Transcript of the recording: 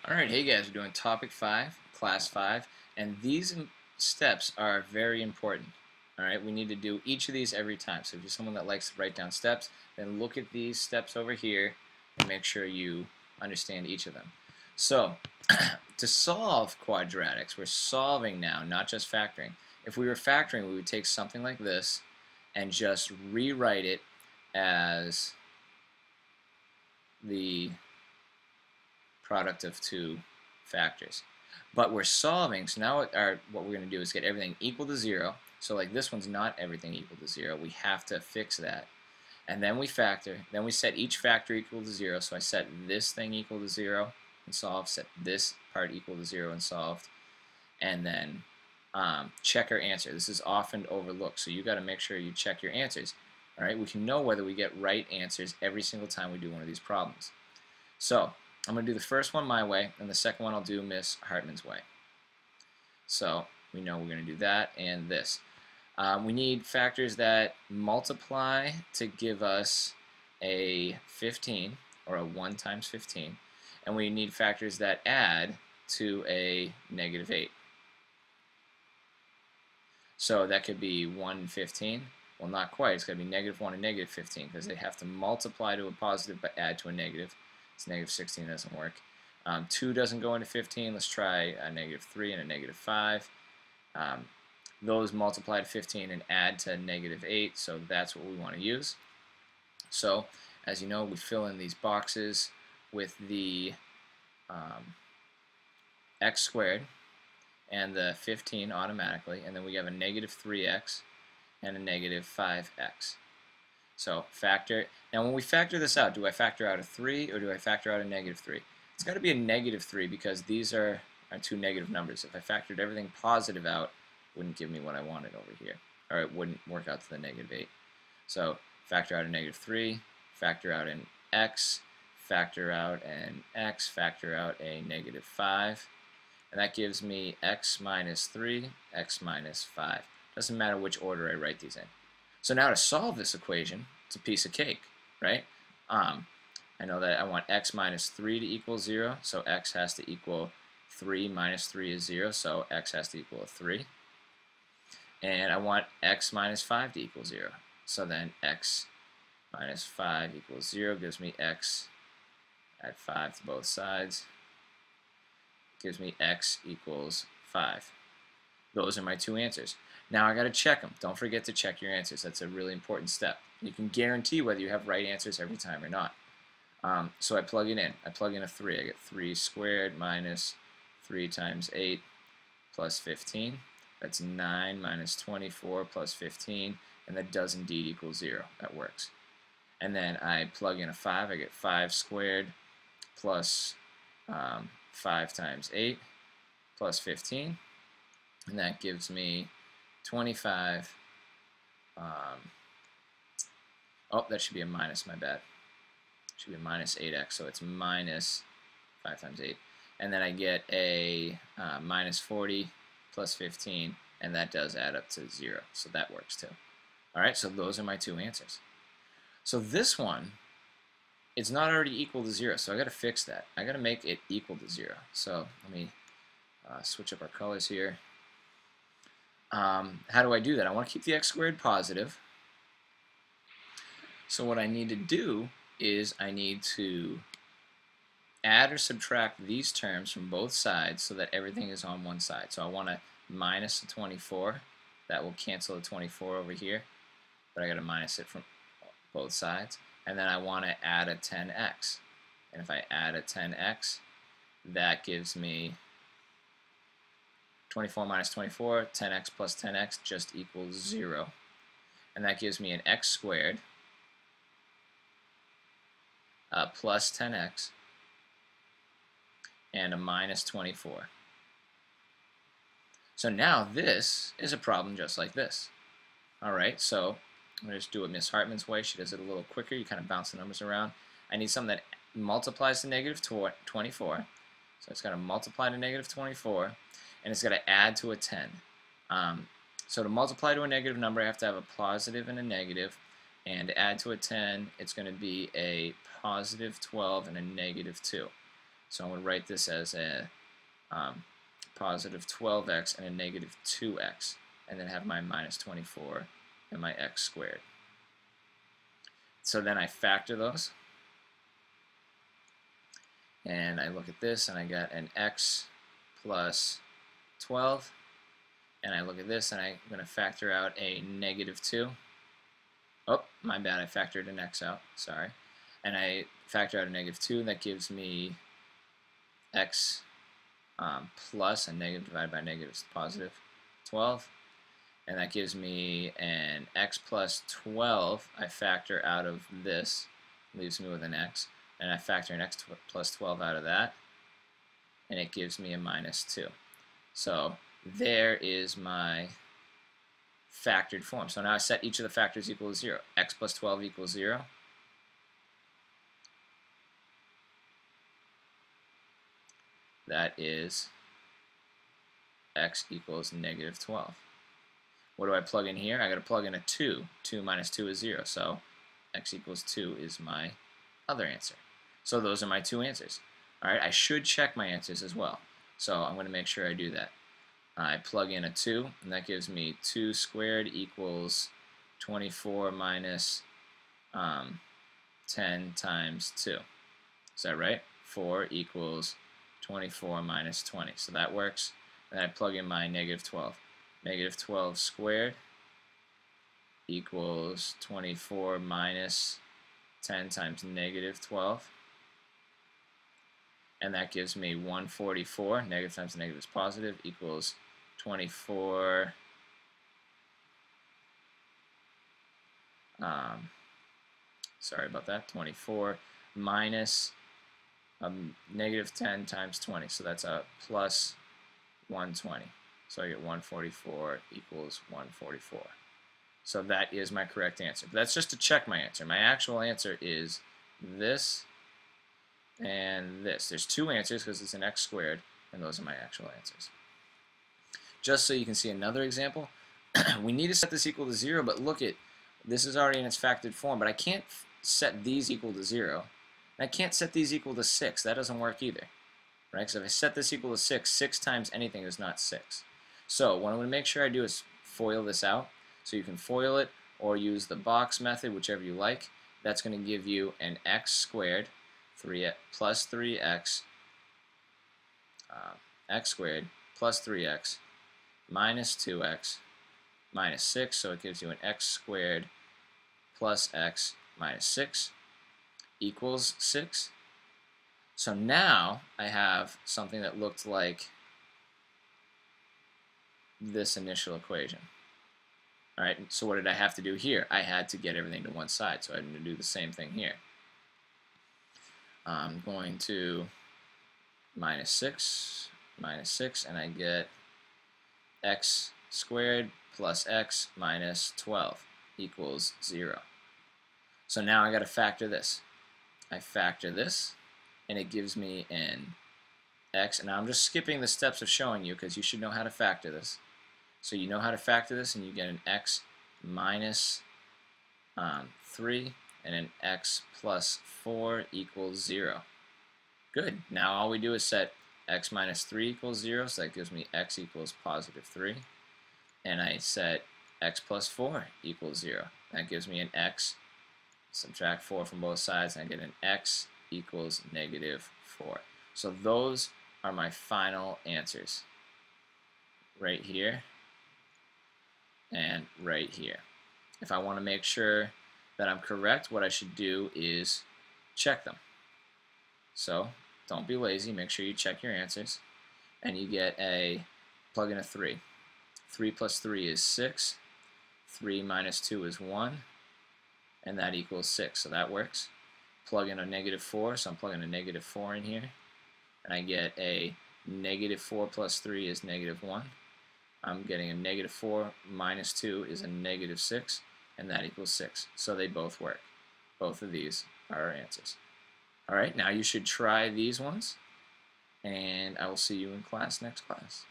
Alright, hey guys, we're doing topic 5, class 5, and these steps are very important. Alright, we need to do each of these every time. So if you're someone that likes to write down steps, then look at these steps over here and make sure you understand each of them. So, to solve quadratics, we're solving now, not just factoring. If we were factoring, we would take something like this and just rewrite it as the product of two factors. But we're solving, so now what we're going to do is get everything equal to 0. So like this one's not everything equal to 0. We have to fix that. And then we factor. Then we set each factor equal to 0. So I set this thing equal to 0 and solved. Set this part equal to 0 and solved. And then check our answer. This is often overlooked, so you got to make sure you check your answers. All right, we can know whether we get right answers every single time we do one of these problems. So I'm going to do the first one my way, and the second one I'll do Miss Hartman's way. So we know we're going to do that and this. We need factors that multiply to give us a 15, or a 1 times 15, and we need factors that add to a negative 8. So that could be 1 and 15. Well, not quite. It's going to be negative 1 and negative 15 because they have to multiply to a positive but add to a negative. It's negative 16 doesn't work. 2 doesn't go into 15. Let's try a negative 3 and a negative 5. Those multiply to 15 and add to negative 8, so that's what we want to use. So, as you know, we fill in these boxes with the x squared and the 15 automatically, and then we have a negative 3x and a negative 5x. So factor. Now when we factor this out, do I factor out a 3 or do I factor out a negative 3? It's got to be a negative 3 because these are two negative numbers. If I factored everything positive out, it wouldn't give me what I wanted over here. Or it wouldn't work out to the negative 8. So factor out a negative 3, factor out an x, factor out an x, factor out a negative 5. And that gives me x minus 3, x minus 5. Doesn't matter which order I write these in. So now to solve this equation, it's a piece of cake, right? I know that I want x minus 3 to equal 0, so x has to equal 3 minus 3 is 0, so x has to equal 3. And I want x minus 5 to equal 0, so then x minus 5 equals 0 gives me x at 5 to both sides. Gives me x equals 5. Those are my two answers. Now I got to check them. Don't forget to check your answers. That's a really important step. You can guarantee whether you have right answers every time or not. So I plug it in. I plug in a 3. I get 3 squared minus 3 times 8 plus 15. That's 9 minus 24 plus 15. And that does indeed equal 0. That works. And then I plug in a 5. I get 5 squared plus 5 times 8 plus 15. And that gives me 25. Oh, that should be a minus, my bad. Should be a minus 8x, so it's minus 5 times 8. And then I get a minus 40 plus 15, and that does add up to 0, so that works too. Alright, so those are my two answers. So this one, it's not already equal to 0, so I got to fix that. I got to make it equal to 0. So let me switch up our colors here. How do I do that? I want to keep the x squared positive. So what I need to do is I need to add or subtract these terms from both sides so that everything is on one side. So I want to minus the 24. That will cancel the 24 over here, but I got to minus it from both sides. And then I want to add a 10x. And if I add a 10x, that gives me 24 minus 24, 10x plus 10x just equals 0. And that gives me an x squared plus 10x and a minus 24. So now this is a problem just like this. Alright, so I'm going to just do it Miss Hartman's way. She does it a little quicker. You kind of bounce the numbers around. I need something that multiplies to negative 24. So it's going to multiply to negative 24. And it's got to add to a 10. So to multiply to a negative number, I have to have a positive and a negative. And to add to a 10, it's going to be a positive 12 and a negative 2. So I'm going to write this as a positive 12x and a negative 2x, and then have my minus 24 and my x squared. So then I factor those, and I look at this, and I got an x plus 12, and I look at this, and I'm going to factor out a negative 2. Oh, my bad, I factored an x out, sorry. And I factor out a negative 2, and that gives me x plus a negative divided by negative is positive 12. And that gives me an x plus 12. I factor out of this, leaves me with an x. And I factor an x plus 12 out of that, and it gives me a minus 2. So there is my factored form. So now I set each of the factors equal to 0. X plus 12 equals 0. That is x equals negative 12. What do I plug in here? I got to plug in a 2. 2 minus 2 is 0. So x equals 2 is my other answer. So those are my two answers. All right, I should check my answers as well. So I'm going to make sure I do that. I plug in a 2, and that gives me 2 squared equals 24 minus 10 times 2. Is that right? 4 equals 24 minus 20. So that works. And then I plug in my negative 12. Negative 12 squared equals 24 minus 10 times negative 12. And that gives me 144. Negative times negative is positive, equals 24 sorry about that, 24 minus negative 10 times 20. So that's a plus 120. So I get 144 equals 144. So that is my correct answer. But that's just to check my answer. My actual answer is this and this. There's two answers because it's an x squared, and those are my actual answers. Just so you can see another example, we need to set this equal to 0, but look at, this is already in its factored form, but I can't set these equal to 0. And I can't set these equal to 6. That doesn't work either. Right? Because if I set this equal to 6, 6 times anything is not 6. So what I'm going to make sure I do is FOIL this out. So you can FOIL it or use the box method, whichever you like. That's going to give you an x squared plus 3x, x squared plus 3x minus 2x minus 6. So it gives you an x squared plus x minus 6 equals 6. So now I have something that looked like this initial equation. All right, so what did I have to do here? I had to get everything to one side, so I had to do the same thing here. I'm going to minus 6, and I get x squared plus x minus 12 equals 0. So now I got to factor this. I factor this, and it gives me an x, and now I'm just skipping the steps of showing you because you should know how to factor this. So you know how to factor this, and you get an x minus 3 and an x plus 4 equals 0. Good. Now all we do is set x minus 3 equals 0, so that gives me x equals positive 3. And I set x plus 4 equals 0. That gives me an x. Subtract 4 from both sides, and I get an x equals negative 4. So those are my final answers. Right here and right here. If I want to make sure that I'm correct, what I should do is check them. So don't be lazy, make sure you check your answers, and you get a, plug in a 3. 3 plus 3 is 6, 3 minus 2 is 1, and that equals 6, so that works. Plug in a negative 4, so I'm plugging a negative 4 in here, and I get a negative 4 plus 3 is negative 1. I'm getting a negative 4 minus 2 is a negative 6, and that equals 6. So they both work. Both of these are our answers. Alright, now you should try these ones, and I will see you in class next class.